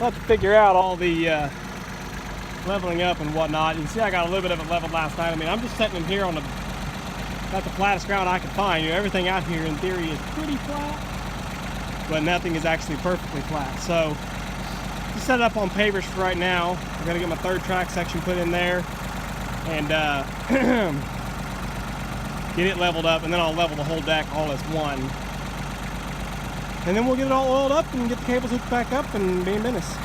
have to figure out all the leveling up and whatnot. You can see I got a little bit of it leveled last night. I mean, I'm just setting them here on about the flattest ground I can find. You know, everything out here in theory is pretty flat, but nothing is actually perfectly flat. So just set it up on pavers for right now. I'm gonna get my third track section put in there and get it leveled up, and then I'll level the whole deck all as one. And then we'll get it all oiled up and get the cables hooked back up and be in business.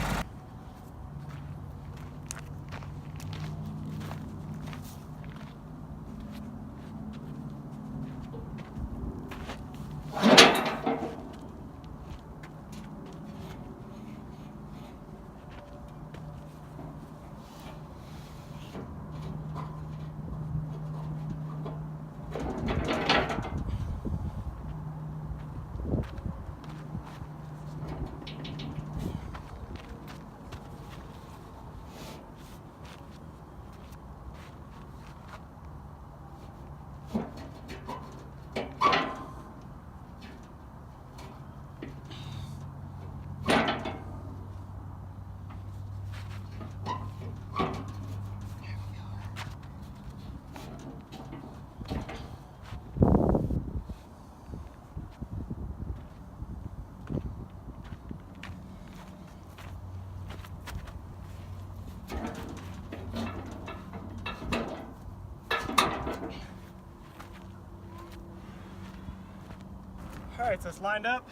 Alright, so it's lined up.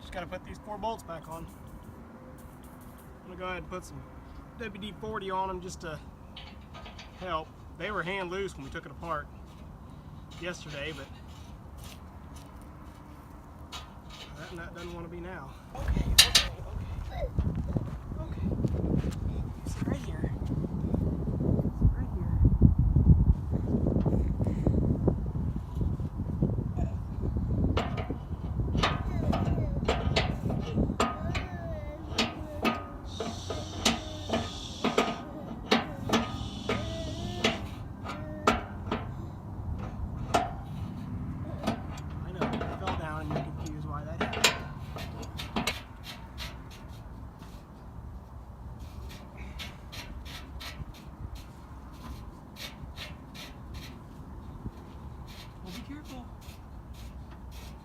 Just gotta put these 4 bolts back on. I'm gonna go ahead and put some WD-40 on them just to help. They were hand loose when we took it apart yesterday, but that nut doesn't want to be now. Okay. It's right here.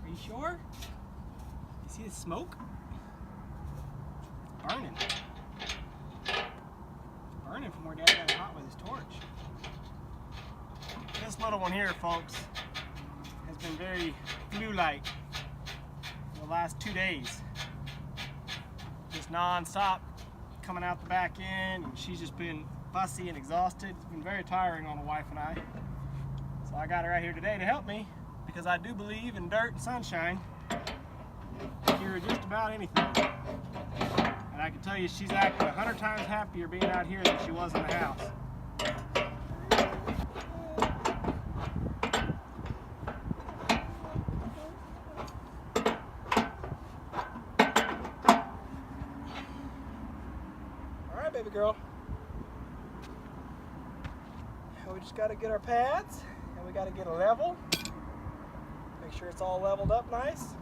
Are you sure? You see the smoke? It's burning. It's burning from where Dad got it hot with his torch. This little one here, folks, has been very flu-like for the last 2 days. Just non-stop coming out the back end, and she's just been fussy and exhausted. It's been very tiring on the wife and I. So I got her out here today to help me, because I do believe in dirt and sunshine. Cure just about anything. And I can tell you she's acting 100 times happier being out here than she was in the house. All right, baby girl. Now we just got to get our pads, and we got to get a level. Make sure it's all leveled up nice.